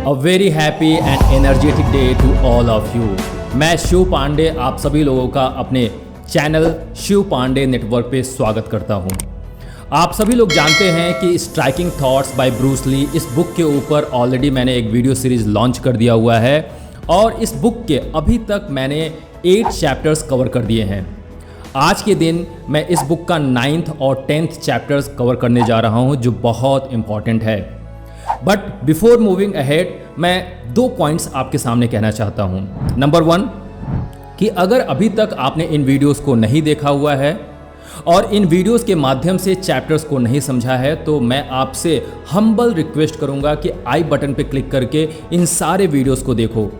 A very happy and energetic day to all of you. मैं शिव पांडे आप सभी लोगों का अपने चैनल शिव पांडे नेटवर्क पे स्वागत करता हूँ। आप सभी लोग जानते हैं कि striking thoughts by Bruce Lee, इस बुक के ऊपर ऑलरेडी मैंने एक वीडियो सीरीज लॉन्च कर दिया हुआ है और इस बुक के अभी तक मैंने 8 चैप्टर्स कवर कर दिए हैं। आज के दिन मैं इस बुक का 9th और 10th चैप्टर्स कवर करने जा रहा हूँ जो बहुत इंपॉर्टेंट है। बट बिफोर मूविंग अहेड मैं 2 पॉइंट्स आपके सामने कहना चाहता हूँ। नंबर 1 कि अगर अभी तक आपने इन वीडियोस को नहीं देखा हुआ है और इन वीडियोस के माध्यम से चैप्टर्स को नहीं समझा है तो मैं आपसे हम्बल रिक्वेस्ट करूँगा कि आई बटन पे क्लिक करके इन सारे वीडियोस को देखो।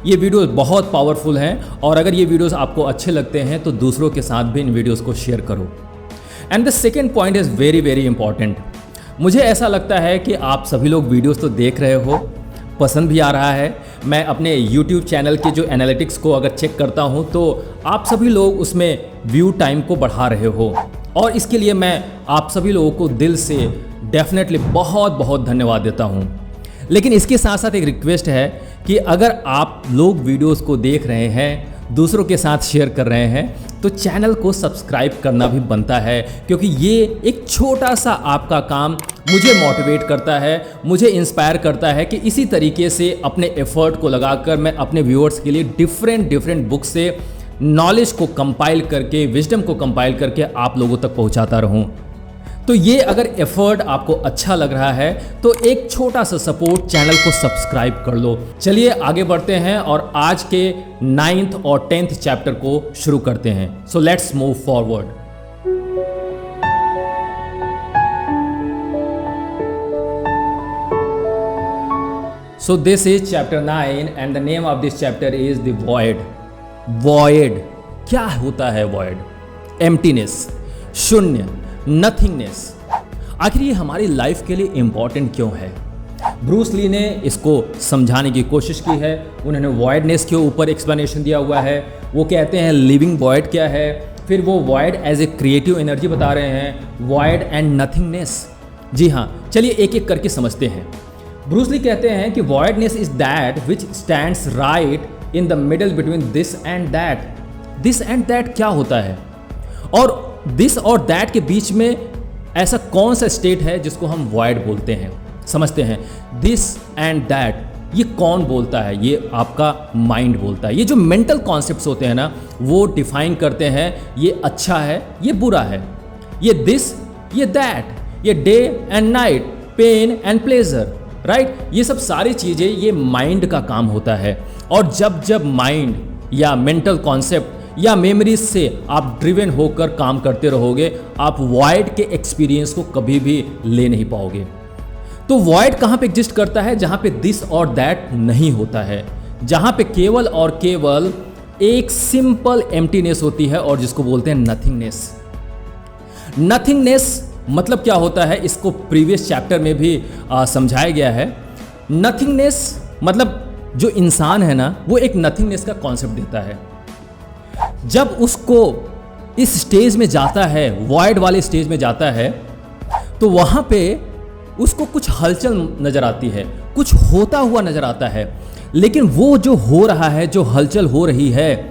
ये वीडियोस बहुत पावरफुल हैं और अगर ये वीडियोस आपको अच्छे लगते हैं तो दूसरों के साथ भी इन वीडियोस को शेयर करो। And the second point is very very important. मुझे ऐसा लगता है कि आप सभी लोग वीडियोस तो देख रहे हो, पसंद भी आ रहा है। मैं अपने YouTube चैनल के जो एनालिटिक्स को अगर चेक करता हूं तो आप सभी लोग उसमें व्यू टाइम को बढ़ा रहे हो और इसके लिए मैं आप सभी लोगों को दिल से डेफिनेटली बहुत बहुत धन्यवाद देता हूं। लेकिन इसके साथ साथ एक रिक्वेस्ट है कि अगर आप लोग वीडियोस को देख रहे हैं, दूसरों के साथ शेयर कर रहे हैं तो चैनल को सब्सक्राइब करना भी बनता है, क्योंकि ये एक छोटा सा आपका काम मुझे मोटिवेट करता है, मुझे इंस्पायर करता है कि इसी तरीके से अपने एफर्ट को लगाकर मैं अपने व्यूअर्स के लिए डिफरेंट बुक से नॉलेज को कंपाइल करके, विजडम को कंपाइल करके आप लोगों तक पहुंचाता रहूं। तो ये अगर एफर्ट आपको अच्छा लग रहा है तो एक छोटा सा सपोर्ट, चैनल को सब्सक्राइब कर लो। चलिए आगे बढ़ते हैं और आज के 9th और 10th चैप्टर को शुरू करते हैं। So let's move forward. So this is chapter 9 and the name of this chapter is the void. Void क्या होता है? वॉइड एम्प्टीनेस, शून्य, नथिंगनेस। आखिर ये हमारी लाइफ के लिए इंपॉर्टेंट क्यों है? ब्रूस ली ने इसको समझाने की कोशिश की है। उन्होंने वॉइडनेस के ऊपर एक्सप्लेनेशन दिया हुआ है। वो कहते हैं लिविंग वॉइड क्या है, फिर वो void as a creative energy बता रहे हैं, वॉइड एंड नथिंगनेस। जी हाँ, चलिए एक एक करके समझते हैं। ब्रूस ली कहते हैं कि voidness is that which stands right in the middle between this and that. This and that क्या होता है और दिस और दैट के बीच में ऐसा कौन सा स्टेट है जिसको हम वॉइड बोलते हैं? समझते हैं। दिस एंड दैट ये कौन बोलता है? ये आपका माइंड बोलता है। ये जो मेंटल कॉन्सेप्ट्स होते हैं ना, वो डिफाइन करते हैं ये अच्छा है, ये बुरा है, ये दिस, ये दैट, ये day and night, pain and pleasure, right? ये सब सारी चीज़ें ये माइंड का काम होता है। और जब माइंड या मेंटल कॉन्सेप्ट या मेमोरीज से आप ड्रिवन होकर काम करते रहोगे, आप वॉइड के एक्सपीरियंस को कभी भी ले नहीं पाओगे। तो वॉइड कहाँ पे एग्जिस्ट करता है? जहाँ पे दिस और दैट नहीं होता है, जहाँ पे केवल और केवल एक सिंपल एम्प्टीनेस होती है और जिसको बोलते हैं नथिंगनेस। नथिंगनेस मतलब क्या होता है? इसको प्रीवियस चैप्टर में भी समझाया गया है। नथिंगनेस मतलब जो इंसान है ना, वो एक नथिंगनेस का कॉन्सेप्ट देता है। जब उसको इस स्टेज में जाता है, वॉइड वाले स्टेज में जाता है, तो वहाँ पे उसको कुछ हलचल नज़र आती है, कुछ होता हुआ नज़र आता है, लेकिन वो जो हो रहा है, जो हलचल हो रही है,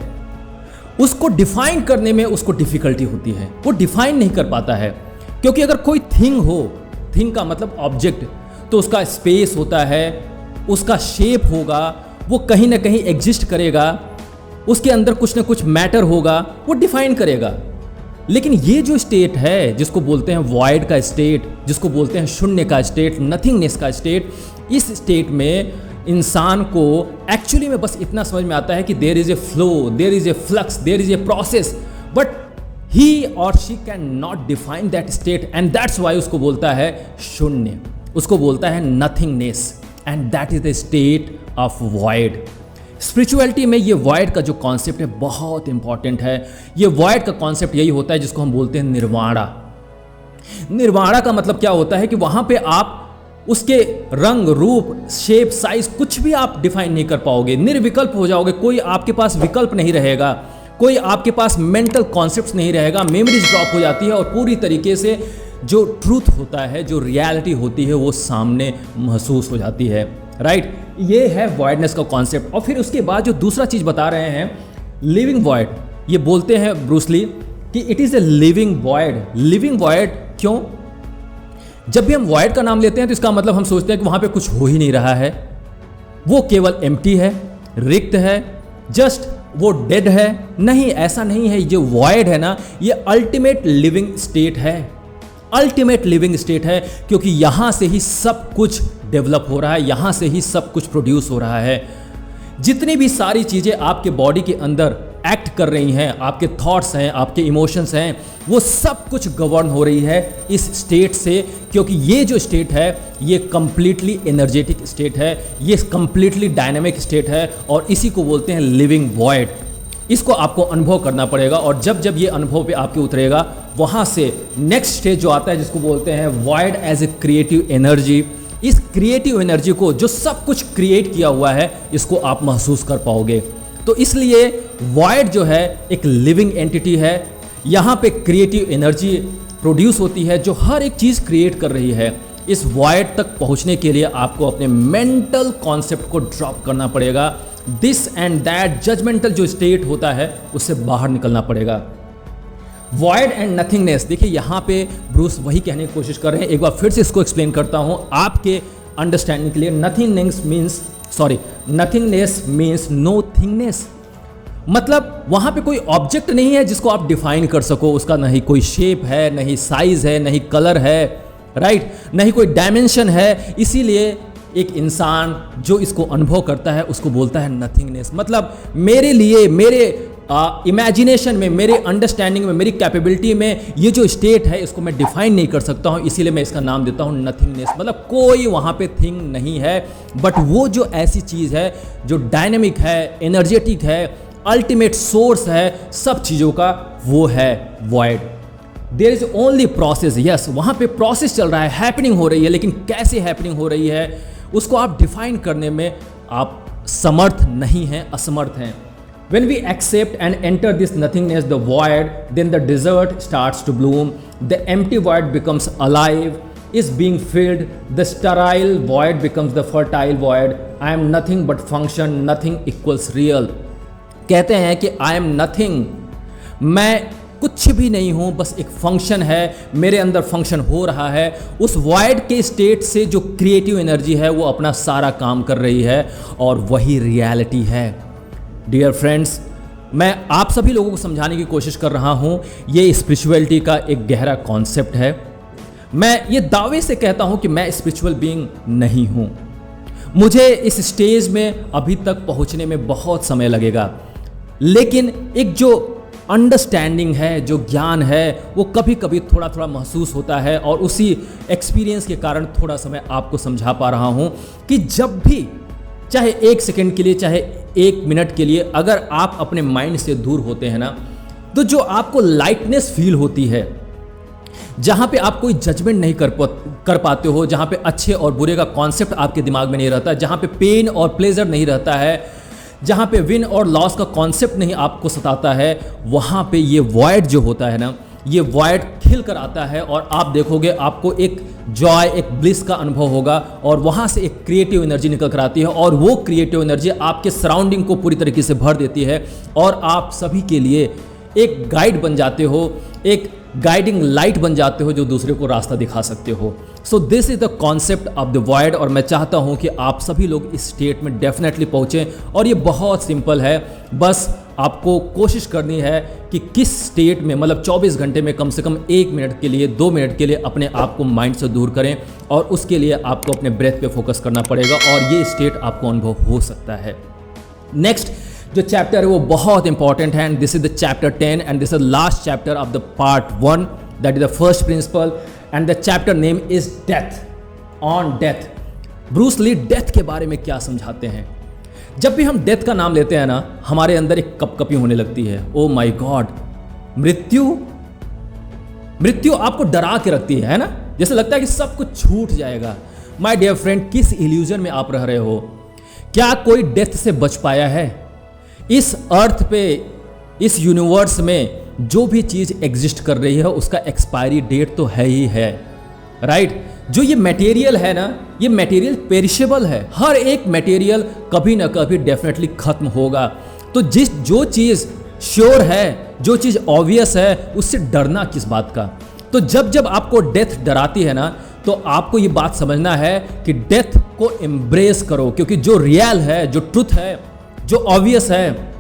उसको डिफाइन करने में उसको डिफ़िकल्टी होती है। वो डिफाइन नहीं कर पाता है, क्योंकि अगर कोई थिंग हो, थिंग का मतलब ऑब्जेक्ट, तो उसका स्पेस होता है, उसका शेप होगा, वो कहीं ना कहीं एग्जिस्ट करेगा, उसके अंदर कुछ ना कुछ मैटर होगा, वो डिफाइन करेगा। लेकिन ये जो स्टेट है जिसको बोलते हैं वॉइड का स्टेट, जिसको बोलते हैं शून्य का स्टेट, नथिंगनेस का स्टेट, इस स्टेट में इंसान को एक्चुअली में बस इतना समझ में आता है कि there is a flow, there is a flux, there is a process, but he or she cannot define that state and that's why उसको बोलता है शून्य, उसको बोलता है nothingness, and that is the state of void. Spirituality में ये void का जो कॉन्सेप्ट है बहुत इंपॉर्टेंट है। ये वॉइड का कॉन्सेप्ट यही होता है जिसको हम बोलते हैं निर्वाणा। निर्वाणा का मतलब क्या होता है कि वहाँ पे आप उसके रंग, रूप, शेप, साइज कुछ भी आप डिफाइन नहीं कर पाओगे, निर्विकल्प हो जाओगे। कोई आपके पास विकल्प नहीं रहेगा, कोई आपके पास मेंटल कॉन्सेप्ट्स नहीं रहेगा, मेमोरीज ड्रॉप हो जाती है और पूरी तरीके से जो ट्रूथ होता है, जो रियलिटी होती है, वो सामने महसूस हो जाती है। राइट। ये है वॉइडनेस का कॉन्सेप्ट। और फिर उसके बाद जो दूसरा चीज बता रहे हैं, लिविंग वॉइड, ये बोलते हैं ब्रूस ली कि it is a living void. Living void क्यों? जब भी हम वॉइड का नाम लेते हैं तो इसका मतलब हम सोचते हैं कि वहां पे कुछ हो ही नहीं रहा है, वो केवल एम्प्टी है, रिक्त है, जस्ट वो डेड है। नहीं, ऐसा नहीं है। जो वॉइड है ना, ये अल्टीमेट लिविंग स्टेट है। अल्टीमेट लिविंग स्टेट है, क्योंकि यहां से ही सब कुछ डेवलप हो रहा है, यहां से ही सब कुछ प्रोड्यूस हो रहा है। जितनी भी सारी चीजें आपके बॉडी के अंदर एक्ट कर रही हैं, आपके थॉट्स हैं, आपके इमोशंस हैं, वो सब कुछ गवर्न हो रही है इस स्टेट से, क्योंकि ये जो स्टेट है ये कंप्लीटली एनर्जेटिक स्टेट है, ये कंप्लीटली डायनामिक स्टेट है, और इसी को बोलते हैं लिविंग वॉइड। इसको आपको अनुभव करना पड़ेगा, और जब जब ये अनुभव पे आपके उतरेगा, वहाँ से नेक्स्ट स्टेज जो आता है जिसको बोलते हैं void as a creative energy. इस क्रिएटिव एनर्जी को, जो सब कुछ क्रिएट किया हुआ है, इसको आप महसूस कर पाओगे। तो इसलिए वॉइड जो है एक लिविंग एंटिटी है। यहाँ पे क्रिएटिव एनर्जी प्रोड्यूस होती है जो हर एक चीज़ क्रिएट कर रही है। इस वॉइड तक पहुँचने के लिए आपको अपने मेंटल कॉन्सेप्ट को ड्रॉप करना पड़ेगा। दिस एंड दैट जजमेंटल जो स्टेट होता है, उससे बाहर निकलना पड़ेगा। वॉइड एंड नथिंगनेस, देखिए यहाँ पे ब्रूस वही कहने की कोशिश कर रहे हैं। एक बार फिर से इसको एक्सप्लेन करता हूँ आपके अंडरस्टैंडिंग के लिए। Nothingness means no thingness. मतलब वहाँ पे कोई ऑब्जेक्ट नहीं है जिसको आप डिफाइन कर सको। उसका नहीं कोई शेप है, नहीं साइज है, नहीं कलर है, राइट, नहीं कोई डायमेंशन है। इसीलिए एक इंसान जो इसको अनुभव करता है उसको बोलता है नथिंगनेस। मतलब मेरे लिए, मेरे इमेजिनेशन में, मेरे अंडरस्टैंडिंग में, मेरी कैपेबिलिटी में ये जो स्टेट है इसको मैं डिफाइन नहीं कर सकता हूँ, इसीलिए मैं इसका नाम देता हूँ नथिंगनेस। मतलब कोई वहाँ पे थिंग नहीं है, बट वो जो ऐसी चीज़ है जो डायनेमिक है, एनर्जेटिक है, अल्टीमेट सोर्स है सब चीज़ों का, वो है void. There is only process. Yes, वहाँ पे प्रोसेस चल रहा है, हैपनिंग हो रही है, लेकिन कैसे हैपनिंग हो रही है उसको आप डिफाइन करने में आप समर्थ नहीं हैं, असमर्थ हैं। When we accept and enter this nothingness, the void, then the desert starts to bloom. The empty void becomes alive, is being filled. The sterile void becomes the fertile void. I am nothing but function. Nothing equals real. कहते हैं कि I am nothing. मैं कुछ भी नहीं हूँ, बस एक फंक्शन है, मेरे अंदर फंक्शन हो रहा है। उस वॉइड के स्टेट से जो क्रिएटिव एनर्जी है वो अपना सारा काम कर रही है, और वही रियलिटी है। डियर फ्रेंड्स, मैं आप सभी लोगों को समझाने की कोशिश कर रहा हूँ, ये स्पिरिचुअलिटी का एक गहरा कॉन्सेप्ट है। मैं ये दावे से कहता हूँ कि मैं स्पिरिचुअल बीइंग नहीं हूँ। मुझे इस स्टेज में अभी तक पहुँचने में बहुत समय लगेगा, लेकिन एक जो अंडरस्टैंडिंग है, जो ज्ञान है, वो कभी कभी थोड़ा थोड़ा महसूस होता है, और उसी एक्सपीरियंस के कारण थोड़ा सा मैं आपको समझा पा रहा हूँ कि जब भी, चाहे एक सेकंड के लिए, चाहे एक मिनट के लिए, अगर आप अपने माइंड से दूर होते हैं ना, तो जो आपको लाइटनेस फील होती है, जहाँ पे आप कोई जजमेंट नहीं कर पाते हो, जहाँ पे अच्छे और बुरे का कॉन्सेप्ट आपके दिमाग में नहीं रहता, जहाँ पे पेन और प्लेजर नहीं रहता है, जहाँ पे विन और लॉस का कॉन्सेप्ट नहीं आपको सताता है, वहाँ पे ये वॉइड जो होता है ना, ये वॉइड खिल कर आता है, और आप देखोगे आपको एक जॉय, एक ब्लिस का अनुभव होगा, और वहाँ से एक क्रिएटिव एनर्जी निकल कर आती है, और वो क्रिएटिव एनर्जी आपके सराउंडिंग को पूरी तरीके से भर देती है, और आप सभी के लिए एक गाइड बन जाते हो, एक गाइडिंग लाइट बन जाते हो, जो दूसरे को रास्ता दिखा सकते हो। So this is the concept of the void, और मैं चाहता हूँ कि आप सभी लोग इस स्टेट में डेफिनेटली पहुँचें, और ये बहुत सिंपल है। बस आपको कोशिश करनी है कि किस स्टेट में, मतलब 24 घंटे में कम से कम 1 मिनट के लिए, 2 मिनट के लिए अपने आप को माइंड से दूर करें, और उसके लिए आपको अपने ब्रेथ पे फोकस करना पड़ेगा, और ये स्टेट आपको अनुभव हो सकता है। नेक्स्ट जो चैप्टर है वो बहुत इंपॉर्टेंट है, and this is the chapter 10, and this is last chapter of the part 1, that is the first principle, and the chapter name is death, on death. Bruce Lee death के बारे में क्या समझाते हैं? जब भी हम डेथ का नाम लेते हैं ना, हमारे अंदर एक कपकपी होने लगती है। ओ माय गॉड, मृत्यु आपको डरा के रखती है ना, जैसे लगता है कि सब कुछ छूट जाएगा। माय डियर फ्रेंड, किस इल्यूजन में आप रह रहे हो? क्या कोई डेथ से बच पाया है? इस अर्थ पे, इस यूनिवर्स में जो भी चीज एग्जिस्ट कर रही है उसका एक्सपायरी डेट तो है ही है, राइट? जो ये मटेरियल है ना, ये मटेरियल पेरिशेबल है। हर एक मटेरियल कभी ना कभी डेफिनेटली खत्म होगा। तो जो चीज़ श्योर है, जो चीज़ ऑब्वियस है, उससे डरना किस बात का। तो जब आपको डेथ डराती है ना, तो आपको ये बात समझना है कि डेथ को एम्ब्रेस करो, क्योंकि जो रियल है, जो ट्रुथ है, जो ऑब्वियस है,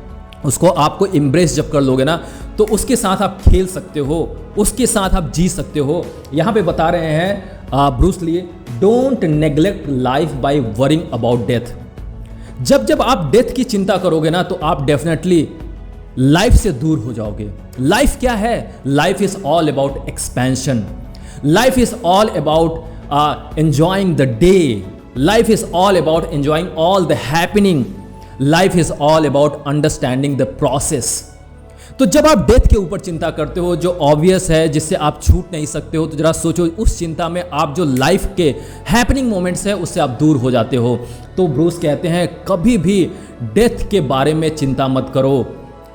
उसको आपको एम्ब्रेस जब कर लोगे ना, तो उसके साथ आप खेल सकते हो, उसके साथ आप जी सकते हो। यहाँ पे बता रहे हैं Bruce Lee, don't neglect life by worrying about death. जब आप डेथ की चिंता करोगे ना, तो आप डेफिनेटली लाइफ से दूर हो जाओगे। लाइफ क्या है? Life is all about expansion, life is all about enjoying the day, life is all about enjoying all the happening, life is all about understanding the process. तो जब आप डेथ के ऊपर चिंता करते हो, जो ऑब्वियस है, जिससे आप छूट नहीं सकते हो, तो जरा सोचो, उस चिंता में आप जो लाइफ के हैपनिंग मोमेंट्स है, उससे आप दूर हो जाते हो। तो ब्रूस कहते हैं कभी भी डेथ के बारे में चिंता मत करो,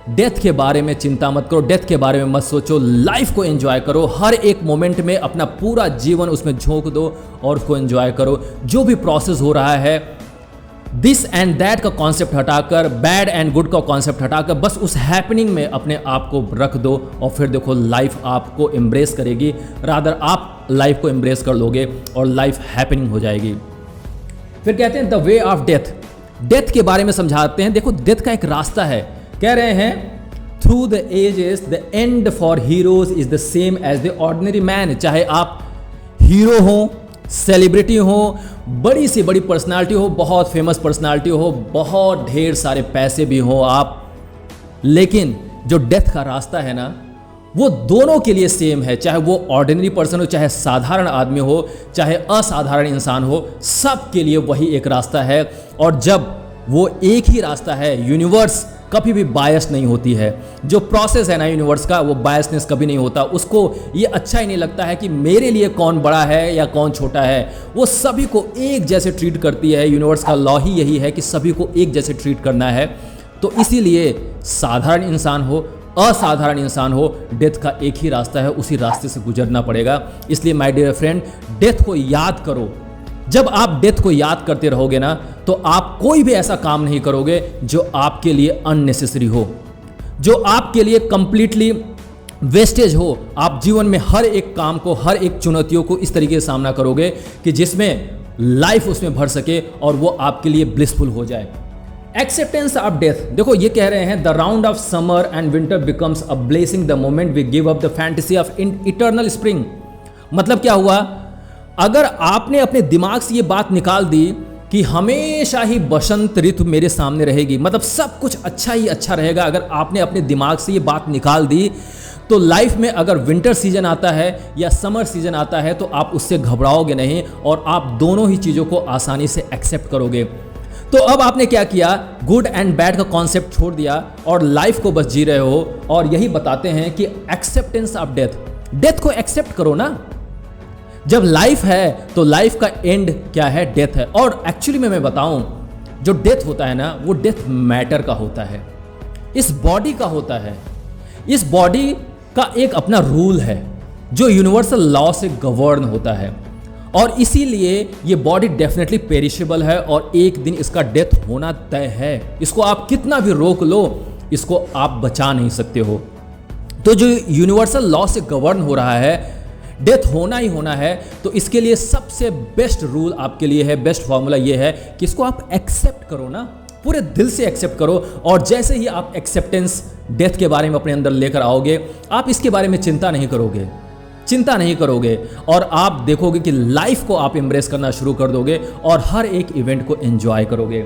डेथ के बारे में चिंता मत करो, डेथ के बारे में मत सोचो, लाइफ को एंजॉय करो। हर एक मोमेंट में अपना पूरा जीवन उसमें झोंक दो और उसको एंजॉय करो। जो भी प्रोसेस हो रहा है, दिस एंड दैट का कॉन्सेप्ट हटाकर, बैड एंड गुड का कॉन्सेप्ट हटाकर, बस उस हैपनिंग में अपने आप को रख दो और फिर देखो लाइफ आपको एम्ब्रेस करेगी। रादर आप लाइफ को एम्ब्रेस कर लोगे और लाइफ हैपनिंग हो जाएगी। फिर कहते हैं the way of death. Death के बारे में समझाते हैं। देखो, डेथ का एक रास्ता है। कह रहे हैं through the ages the end for heroes is the same as the ordinary man. चाहे आप हीरो हो, सेलिब्रिटी हो, बड़ी से बड़ी पर्सनालिटी हो, बहुत फेमस पर्सनालिटी हो, बहुत ढेर सारे पैसे भी हो आप, लेकिन जो डेथ का रास्ता है ना, वो दोनों के लिए सेम है। चाहे वो ऑर्डिनरी पर्सन हो, चाहे साधारण आदमी हो, चाहे असाधारण इंसान हो, सब के लिए वही एक रास्ता है। और जब वो एक ही रास्ता है, यूनिवर्स कभी भी बायस नहीं होती है। जो प्रोसेस है ना यूनिवर्स का, वो बायसनेस कभी नहीं होता। उसको ये अच्छा ही नहीं लगता है कि मेरे लिए कौन बड़ा है या कौन छोटा है। वो सभी को एक जैसे ट्रीट करती है। यूनिवर्स का लॉ ही यही है कि सभी को एक जैसे ट्रीट करना है। तो इसीलिए साधारण इंसान हो, असाधारण इंसान हो, डेथ का एक ही रास्ता है, उसी रास्ते से गुजरना पड़ेगा। इसलिए माय डियर फ्रेंड, डेथ को याद करो। जब आप डेथ को याद करते रहोगे ना, तो आप कोई भी ऐसा काम नहीं करोगे जो आपके लिए अननेसेसरी हो, जो आपके लिए कंप्लीटली वेस्टेज हो। आप जीवन में हर एक काम को, हर एक चुनौतियों को इस तरीके से सामना करोगे कि जिसमें लाइफ उसमें भर सके और वो आपके लिए ब्लिसफुल हो जाए। Acceptance of death. देखो, ये कह रहे हैं the round of summer and winter becomes a blessing the moment we give up the fantasy of eternal spring. मतलब क्या हुआ? अगर आपने अपने दिमाग से ये बात निकाल दी कि हमेशा ही बसंत ऋतु मेरे सामने रहेगी, मतलब सब कुछ अच्छा ही अच्छा रहेगा, अगर आपने अपने दिमाग से ये बात निकाल दी, तो लाइफ में अगर विंटर सीजन आता है या समर सीजन आता है, तो आप उससे घबराओगे नहीं और आप दोनों ही चीज़ों को आसानी से एक्सेप्ट करोगे। तो अब आपने क्या किया? गुड एंड बैड का कॉन्सेप्ट छोड़ दिया और लाइफ को बस जी रहे हो। और यही बताते हैं कि एक्सेप्टेंस ऑफ डेथ, डेथ को एक्सेप्ट करो ना। जब लाइफ है तो लाइफ का एंड क्या है? डेथ है। और एक्चुअली में मैं बताऊं, जो डेथ होता है ना, वो डेथ मैटर का होता है, इस बॉडी का होता है। इस बॉडी का एक अपना रूल है जो यूनिवर्सल लॉ से गवर्न होता है, और इसीलिए ये बॉडी डेफिनेटली पेरिशेबल है और एक दिन इसका डेथ होना तय है। इसको आप कितना भी रोक लो, इसको आप बचा नहीं सकते हो। तो जो यूनिवर्सल लॉ से गवर्न हो रहा है, डेथ होना ही होना है, तो इसके लिए सबसे बेस्ट रूल आपके लिए है, बेस्ट फॉर्मूला ये है कि इसको आप एक्सेप्ट करो ना, पूरे दिल से एक्सेप्ट करो। और जैसे ही आप एक्सेप्टेंस डेथ के बारे में अपने अंदर लेकर आओगे, आप इसके बारे में चिंता नहीं करोगे और आप देखोगे कि लाइफ को आप एम्ब्रेस करना शुरू कर दोगे और हर एक इवेंट को एंजॉय करोगे।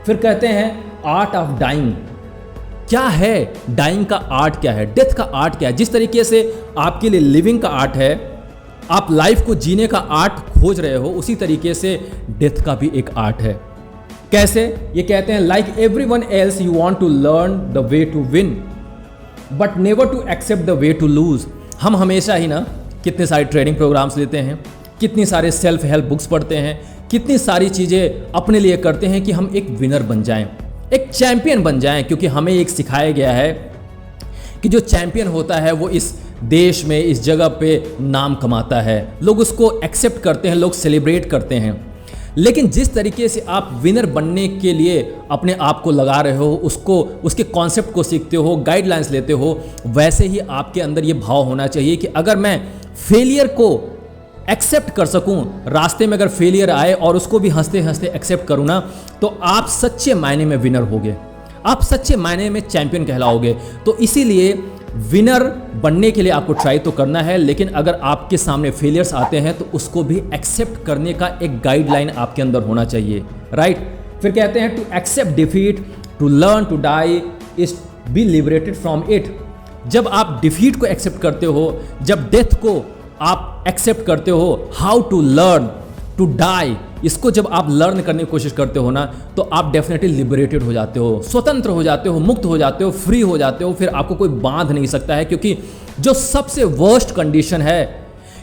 फिर कहते हैं आर्ट ऑफ डाइंग। क्या है डाइंग का आर्ट? क्या है डेथ का आर्ट? क्या है? जिस तरीके से आपके लिए लिविंग का आर्ट है, आप लाइफ को जीने का आर्ट खोज रहे हो, उसी तरीके से डेथ का भी एक आर्ट है। कैसे? ये कहते हैं like everyone else you want to learn the way to win but never to accept the way to lose. हम हमेशा ही ना कितने सारे ट्रेनिंग प्रोग्राम्स लेते हैं, कितनी सारे सेल्फ हेल्प बुक्स पढ़ते हैं, कितनी सारी चीज़ें अपने लिए करते हैं कि हम एक विनर बन जाएं, एक चैंपियन बन जाएं, क्योंकि हमें एक सिखाया गया है कि जो चैंपियन होता है वो इस देश में, इस जगह पे नाम कमाता है, लोग उसको एक्सेप्ट करते हैं, लोग सेलिब्रेट करते हैं। लेकिन जिस तरीके से आप विनर बनने के लिए अपने आप को लगा रहे हो, उसके कॉन्सेप्ट को सीखते हो, गाइडलाइंस लेते हो, वैसे ही आपके अंदर ये भाव होना चाहिए कि अगर मैं फेलियर को एक्सेप्ट कर सकूं, रास्ते में अगर फेलियर आए और उसको भी हंसते हंसते एक्सेप्ट करूं ना, तो आप सच्चे मायने में विनर होगे, आप सच्चे मायने में चैंपियन कहलाओगे। तो इसीलिए विनर बनने के लिए आपको ट्राई तो करना है, लेकिन अगर आपके सामने फेलियर्स आते हैं तो उसको भी एक्सेप्ट करने का एक गाइडलाइन आपके अंदर होना चाहिए, राइट। फिर कहते हैं to accept defeat, to learn to die is be liberated from it. जब आप डिफीट को एक्सेप्ट करते हो, जब डेथ को आप एक्सेप्ट करते हो, how to learn to die, इसको जब आप लर्न करने की कोशिश करते हो ना, तो आप डेफिनेटली लिबरेटेड हो जाते हो, स्वतंत्र हो जाते हो, मुक्त हो जाते हो, फ्री हो जाते हो। फिर आपको कोई बांध नहीं सकता है, क्योंकि जो सबसे वर्स्ट कंडीशन है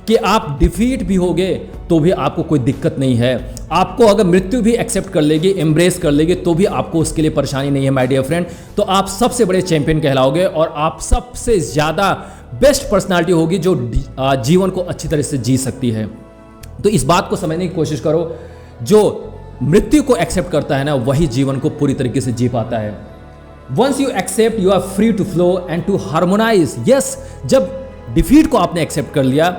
कि आप डिफीट भी होगे तो भी आपको कोई दिक्कत नहीं है। आपको अगर मृत्यु भी एक्सेप्ट कर लेगी, एम्ब्रेस कर लेगी, तो भी आपको उसके लिए परेशानी नहीं है माय डियर फ्रेंड। तो आप सबसे बड़े चैंपियन कहलाओगे और आप सबसे ज़्यादा बेस्ट पर्सनालिटी होगी जो जीवन को अच्छी तरह से जी सकती है। तो इस बात को समझने की कोशिश करो, जो मृत्यु को एक्सेप्ट करता है ना, वही जीवन को पूरी तरीके से जी पाता है। Once you accept you are free to flow and to harmonize. Yes, जब डिफीट को आपने एक्सेप्ट कर लिया,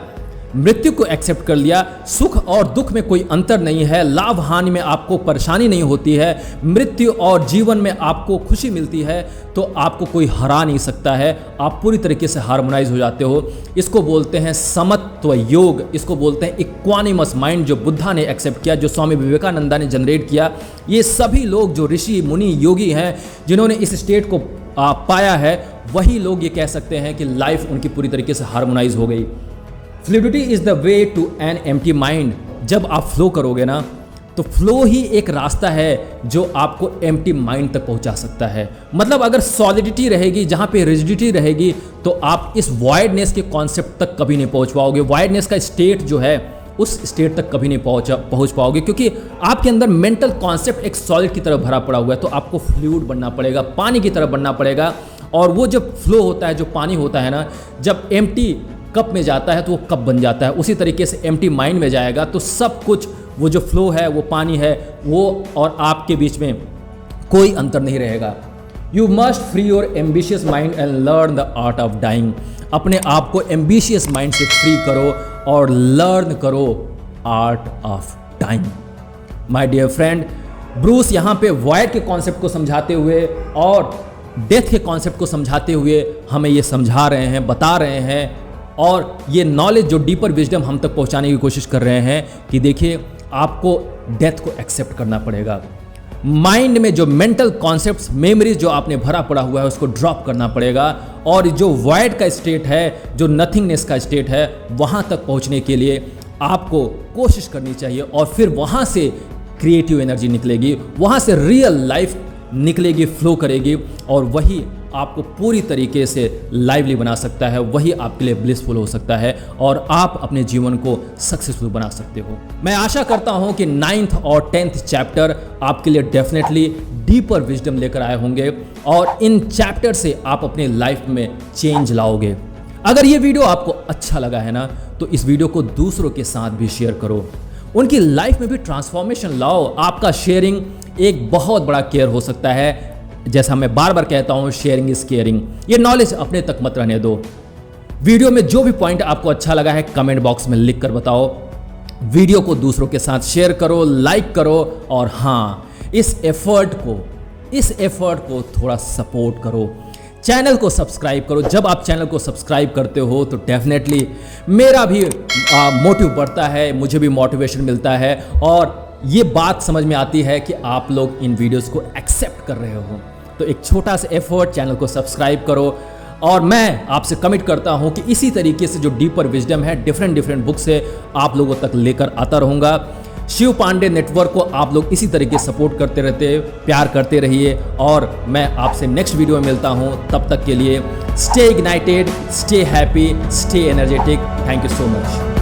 मृत्यु को एक्सेप्ट कर लिया, सुख और दुख में कोई अंतर नहीं है, लाभ हानि में आपको परेशानी नहीं होती है, मृत्यु और जीवन में आपको खुशी मिलती है, तो आपको कोई हरा नहीं सकता है। आप पूरी तरीके से हार्मोनाइज हो जाते हो। इसको बोलते हैं समत्व योग, इसको बोलते हैं इक्वानिमस माइंड, जो बुद्धा ने एक्सेप्ट किया, जो स्वामी विवेकानंदा ने जनरेट किया। ये सभी लोग जो ऋषि मुनि योगी हैं, जिन्होंने इस स्टेट को पाया है, वही लोग ये कह सकते हैं कि लाइफ उनकी पूरी तरीके से हार्मोनाइज हो गई। Fluidity is the way to an empty mind. जब आप फ्लो करोगे ना, तो फ्लो ही एक रास्ता है जो आपको एम्प्टी माइंड तक पहुंचा सकता है। मतलब अगर सॉलिडिटी रहेगी, जहां पे रिजिडिटी रहेगी, तो आप इस वॉइडनेस के कॉन्सेप्ट तक कभी नहीं पहुंच पाओगे। वॉइडनेस का स्टेट जो है, उस स्टेट तक कभी नहीं पहुंच पाओगे, क्योंकि आपके अंदर मेंटल कॉन्सेप्ट एक सॉलिड की तरह भरा पड़ा हुआ है। तो आपको फ्लूइड बनना पड़ेगा, पानी की तरह बनना पड़ेगा। और वो जब फ्लो होता है, जो पानी होता है ना, जब एम्प्टी कप में जाता है तो वो कप बन जाता है। उसी तरीके से एम्प्टी माइंड में जाएगा तो सब कुछ, वो जो फ्लो है, वो पानी है, वो और आपके बीच में कोई अंतर नहीं रहेगा। You must free your ambitious mind and learn the art of dying. अपने आप को एम्बिशियस माइंड से फ्री करो और लर्न करो art of dying. My dear friend, Bruce यहाँ पे वॉइड के कॉन्सेप्ट को समझाते हुए और डेथ के कॉन्सेप्ट को समझाते हुए हमें ये समझा रहे हैं, बता रहे हैं, और ये नॉलेज, जो डीपर विजडम हम तक पहुंचाने की कोशिश कर रहे हैं कि देखिए, आपको डेथ को एक्सेप्ट करना पड़ेगा। माइंड में जो मेंटल कॉन्सेप्ट्स, मेमोरीज जो आपने भरा पड़ा हुआ है, उसको ड्रॉप करना पड़ेगा। और जो वॉइड का स्टेट है, जो नथिंगनेस का स्टेट है, वहां तक पहुंचने के लिए आपको कोशिश करनी चाहिए। और फिर वहां से क्रिएटिव एनर्जी निकलेगी, वहां से रियल लाइफ निकलेगी, फ्लो करेगी, और वही आपको पूरी तरीके से लाइवली बना सकता है, वही आपके लिए ब्लिसफुल हो सकता है, और आप अपने जीवन को सक्सेसफुल बना सकते हो। मैं आशा करता हूं कि 9th और 10th चैप्टर आपके लिए डेफिनेटली डीपर विजडम लेकर आए होंगे, और इन चैप्टर से आप अपने लाइफ में चेंज लाओगे। अगर ये वीडियो आपको अच्छा लगा है ना, तो इस वीडियो को दूसरों के साथ भी शेयर करो, उनकी लाइफ में भी ट्रांसफॉर्मेशन लाओ। आपका शेयरिंग एक बहुत बड़ा केयर हो सकता है। जैसा मैं बार बार कहता हूं, शेयरिंग इज केयरिंग। ये नॉलेज अपने तक मत रहने दो। वीडियो में जो भी पॉइंट आपको अच्छा लगा है, कमेंट बॉक्स में लिख कर बताओ। वीडियो को दूसरों के साथ शेयर करो, लाइक करो, और हाँ, इस एफर्ट को थोड़ा सपोर्ट करो। चैनल को सब्सक्राइब करो। जब आप चैनल को सब्सक्राइब करते हो तो डेफिनेटली मेरा भी मोटिव बढ़ता है, मुझे भी मोटिवेशन मिलता है, और ये बात समझ में आती है कि आप लोग इन वीडियोस को एक्सेप्ट कर रहे हो। तो एक छोटा सा एफर्ट, चैनल को सब्सक्राइब करो। और मैं आपसे कमिट करता हूं कि इसी तरीके से जो डीपर विजडम है, डिफरेंट बुक से आप लोगों तक लेकर आता रहूँगा। शिव पांडे नेटवर्क को आप लोग इसी तरीके सपोर्ट करते रहते, प्यार करते रहिए, और मैं आपसे नेक्स्ट वीडियो में मिलता हूं। तब तक के लिए stay ignited, stay happy, stay energetic. Thank you so much.